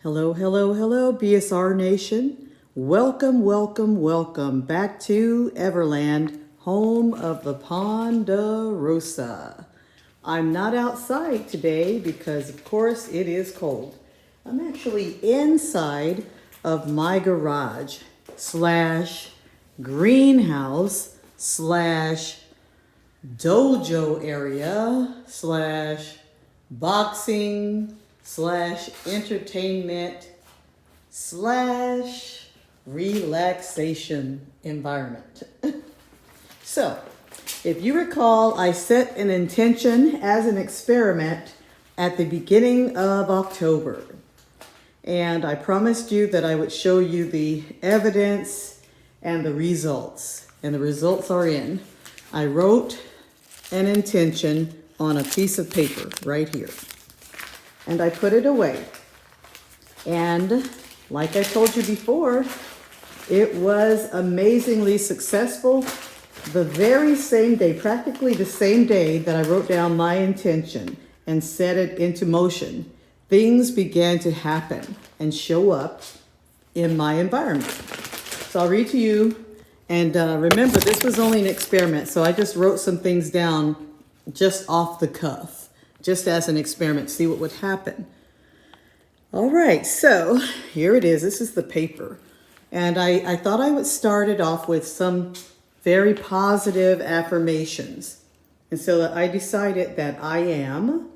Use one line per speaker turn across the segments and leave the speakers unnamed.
Hello, hello, hello, BSR Nation. Welcome, welcome, welcome back to Everland, home of the Ponderosa. I'm not outside today because, of course, it is cold. I'm actually inside of my garage slash greenhouse slash dojo area slash boxing slash entertainment slash relaxation environment. So, if you recall, I set an intention as an experiment at the beginning of October. And I promised you that I would show you the evidence and the results. And the results are in. I wrote an intention on a piece of paper right here. And I put it away. And like I told you before, it was amazingly successful. The very same day, practically the same day that I wrote down my intention and set it into motion, things began to happen and show up in my environment. So I'll read to you. And remember, this was only an experiment, so I just wrote some things down just off the cuff, just as an experiment, see what would happen. All right, so here it is. This is the paper. And I thought I would start it off with some very positive affirmations. And so I decided that I am,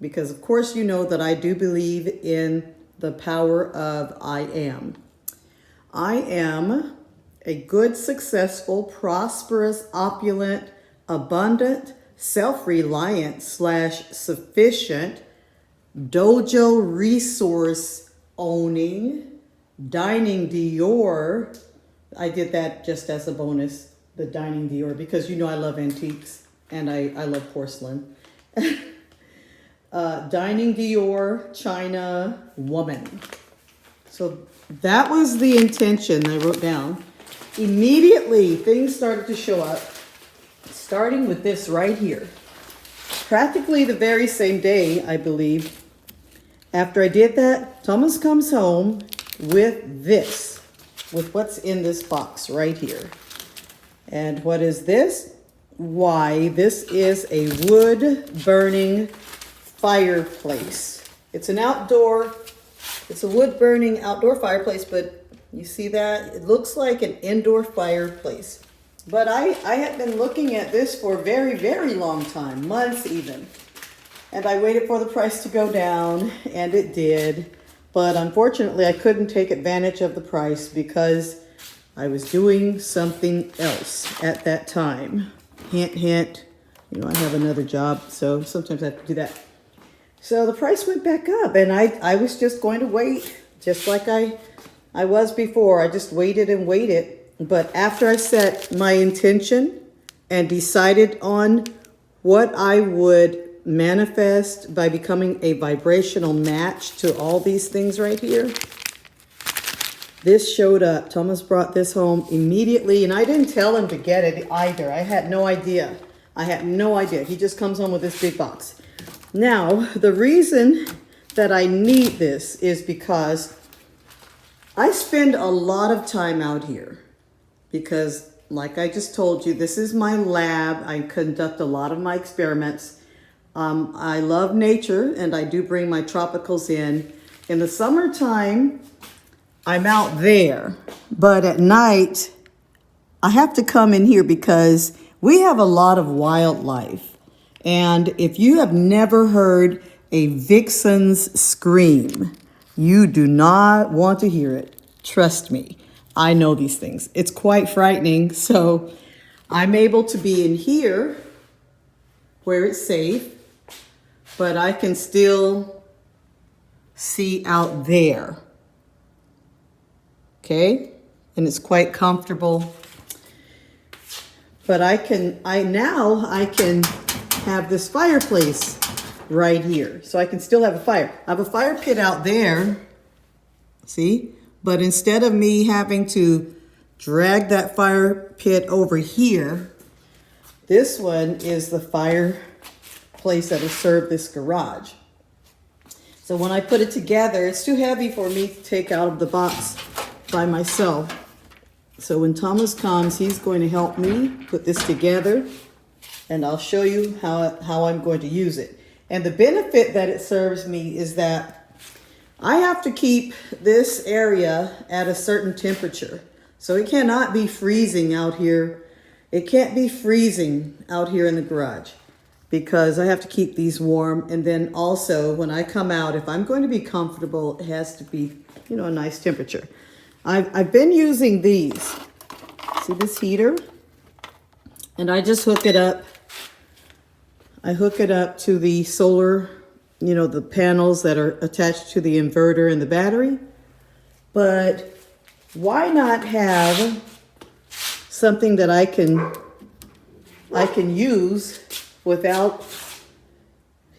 because of course you know that I do believe in the power of I am. I am a good, successful, prosperous, opulent, abundant, self-reliant slash sufficient, dojo resource owning, dining Dior. I did that just as a bonus, the dining Dior, because you know I love antiques and I love porcelain. Dining Dior, China woman. So that was the intention I wrote down. Immediately, things started to show up, starting with this right here. Practically the very same day, I believe, after I did that, Thomas comes home with this, with what's in this box right here. And what is this? Why, this is a wood-burning fireplace. It's an outdoor, it's a wood-burning outdoor fireplace, but you see that? It looks like an indoor fireplace. But I had been looking at this for a very, very long time, months even. And I waited for the price to go down, and it did. But unfortunately, I couldn't take advantage of the price because I was doing something else at that time. Hint, hint. You know, I have another job, so sometimes I have to do that. So the price went back up, and I was just going to wait, just like I was before. I just waited and waited. But after I set my intention and decided on what I would manifest by becoming a vibrational match to all these things right here, this showed up. Thomas brought this home immediately, and I didn't tell him to get it either. I had no idea. He just comes home with this big box. Now, the reason that I need this is because I spend a lot of time out here because, like I just told you, this is my lab. I conduct a lot of my experiments. I love nature, and I do bring my tropicals in. In the summertime, I'm out there, but at night, I have to come in here because we have a lot of wildlife. And if you have never heard a vixen's scream, you do not want to hear it. Trust me, I know these things. It's quite frightening. So I'm able to be in here where it's safe, but I can still see out there. Okay? And it's quite comfortable. But I can have this fireplace right here. So I can still have a fire. I have a fire pit out there. See? But instead of me having to drag that fire pit over here, this one is the fireplace that will serve this garage. So when I put it together, it's too heavy for me to take out of the box by myself. So when Thomas comes, he's going to help me put this together, and I'll show you how I'm going to use it. And the benefit that it serves me is that I have to keep this area at a certain temperature. So it cannot be freezing out here. It can't be freezing out here in the garage, because I have to keep these warm. And then also when I come out, if I'm going to be comfortable, it has to be, you know, a nice temperature. I've been using these. See this heater? And I just hook it up. I hook it up to the solar, you know, the panels that are attached to the inverter and the battery. But why not have something that I can use without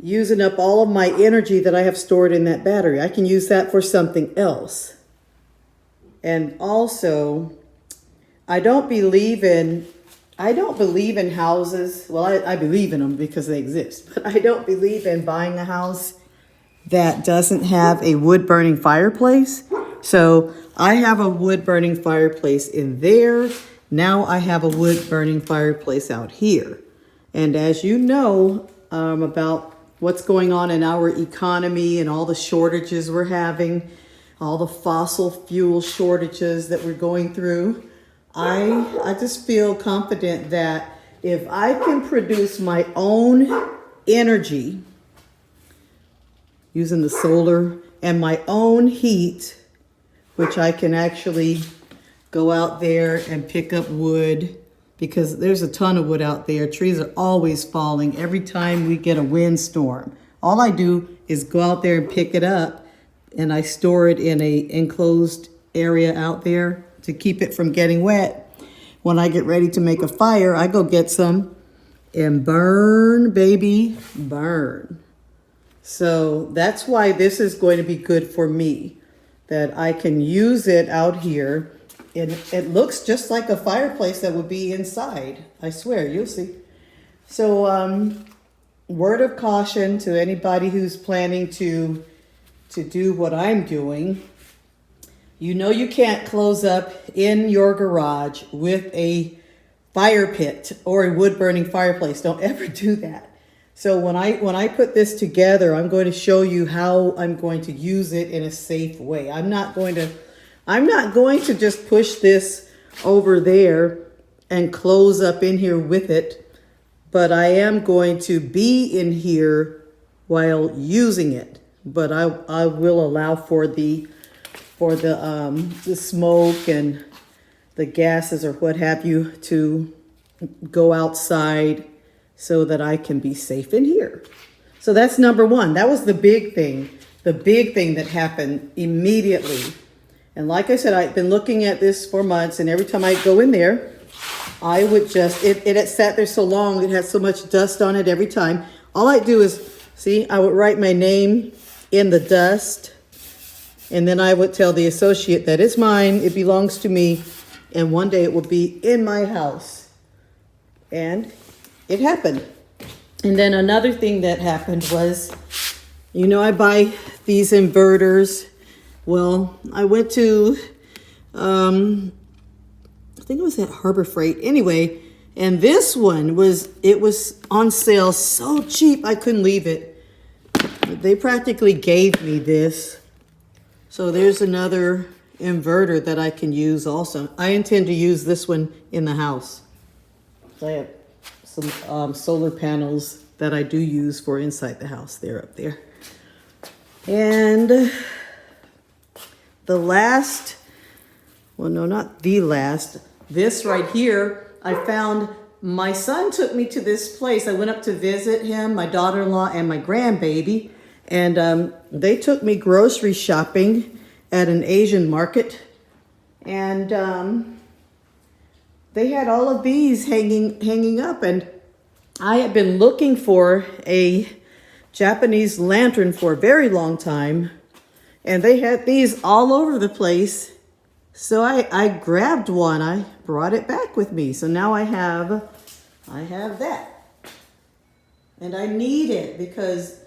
using up all of my energy that I have stored in that battery? I can use that for something else. And also, I don't believe in houses. Well, I believe in them because they exist, but I don't believe in buying a house that doesn't have a wood burning fireplace. So I have a wood burning fireplace in there. Now I have a wood burning fireplace out here. And as you know, about what's going on in our economy and all the shortages we're having, all the fossil fuel shortages that we're going through, I just feel confident that if I can produce my own energy using the solar and my own heat, which I can actually go out there and pick up wood, because there's a ton of wood out there. Trees are always falling every time we get a windstorm. All I do is go out there and pick it up, and I store it in a enclosed area out there to keep it from getting wet. When I get ready to make a fire, I go get some and burn, baby, burn. So that's why this is going to be good for me, that I can use it out here. It looks just like a fireplace that would be inside. I swear, you'll see. So word of caution to anybody who's planning to do what I'm doing. You know you can't close up in your garage with a fire pit or a wood burning fireplace. Don't ever do that. So when I put this together, I'm going to show you how I'm going to use it in a safe way. I'm not going to just push this over there and close up in here with it, but I am going to be in here while using it. But I will allow for the smoke and the gases or what have you to go outside so that I can be safe in here. So that's number one. That was the big thing that happened immediately. And like I said, I've been looking at this for months, and every time I go in there, I would just, it had sat there so long, it had so much dust on it every time. All I do is, see, I would write my name in the dust, and then I would tell the associate that it's mine, it belongs to me, and one day it will be in my house. And it happened. And then another thing that happened was, you know, I buy these inverters. Well, I went to, I think it was at Harbor Freight. Anyway, and this one was on sale so cheap I couldn't leave it. They practically gave me this. So there's another inverter that I can use also. I intend to use this one in the house. So I have some solar panels that I do use for inside the house. They're up there. And the last, well, no, not the last, this right here, I found, my son took me to this place. I went up to visit him, my daughter-in-law and my grandbaby, and they took me grocery shopping at an Asian market, and they had all of these hanging up, and I had been looking for a Japanese lantern for a very long time, and they had these all over the place. So I grabbed one. I brought it back with me. So now I have that. And I need it because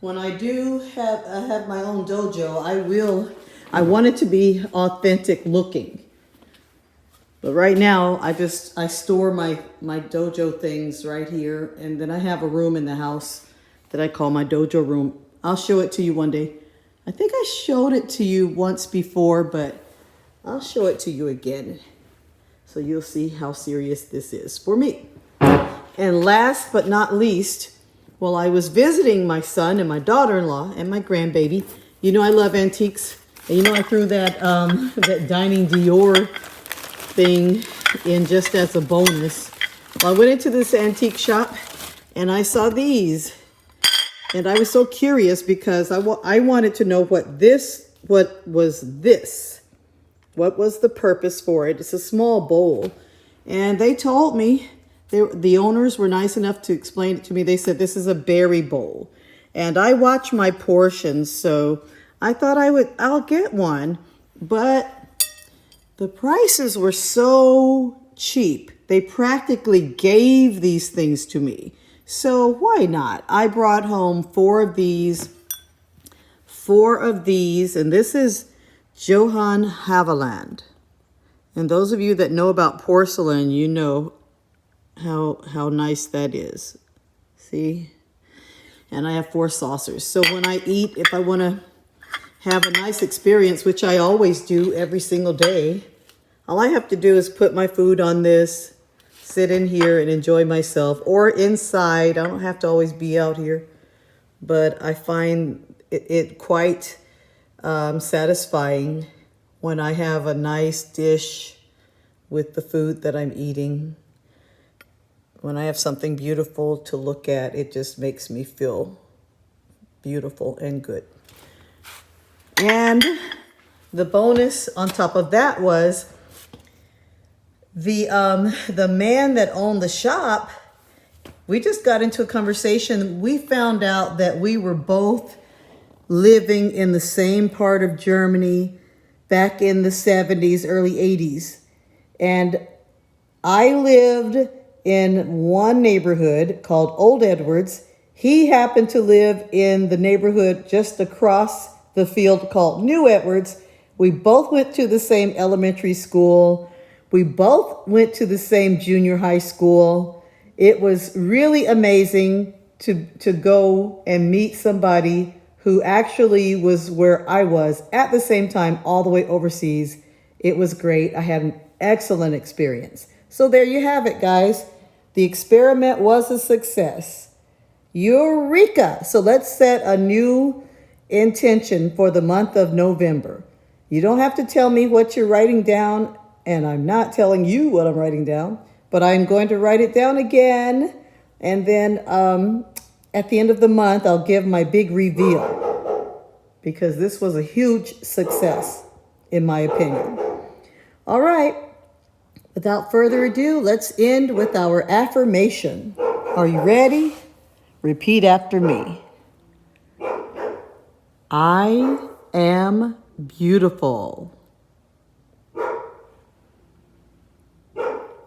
when I do have my own dojo, I want it to be authentic looking. But right now, I store my dojo things right here, and then I have a room in the house that I call my dojo room. I'll show it to you one day. I think I showed it to you once before, but I'll show it to you again, so you'll see how serious this is for me. And last but not least, while I was visiting my son and my daughter-in-law and my grandbaby, you know I love antiques, and you know I threw that that Dining Dior thing in just as a bonus. Well, I went into this antique shop and I saw these, and I was so curious because I wanted to know what was the purpose for it. It's a small bowl, and they told me, the owners were nice enough to explain it to me. They said this is a berry bowl, and I watch my portions, so I thought I'll get one, but the prices were so cheap. They practically gave these things to me. So why not? I brought home four of these, and this is Johann Haviland. And those of you that know about porcelain, you know how nice that is. See? And I have 4 saucers. So when I eat, if I want to have a nice experience, which I always do every single day, all I have to do is put my food on this, sit in here and enjoy myself, or inside. I don't have to always be out here, but I find it quite satisfying when I have a nice dish with the food that I'm eating. When I have something beautiful to look at, it just makes me feel beautiful and good. And the bonus on top of that was the man that owned the shop. We just got into a conversation. We found out that we were both living in the same part of Germany back in the 70s, early 80s. And I lived in one neighborhood called Old Edwards. He happened to live in the neighborhood just across the field called New Edwards. We both went to the same elementary school. We both went to the same junior high school. It was really amazing to go and meet somebody who actually was where I was at the same time, all the way overseas. It was great. I had an excellent experience. So there you have it, guys. The experiment was a success. Eureka! So let's set a new intention for the month of November. You don't have to tell me what you're writing down, and I'm not telling you what I'm writing down, but I'm going to write it down again. And then at the end of the month, I'll give my big reveal, because this was a huge success, in my opinion. All right. Without further ado, let's end with our affirmation. Are you ready? Repeat after me. I am beautiful.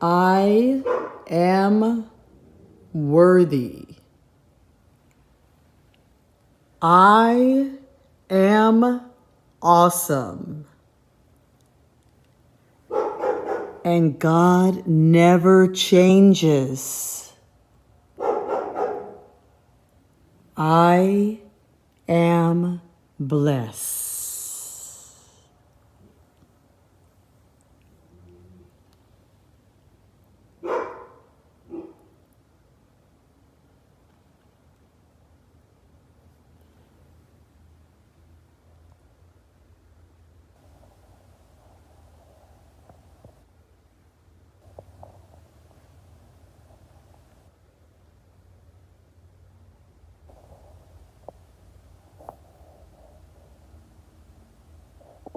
I am worthy. I am awesome. And God never changes. I am blessed.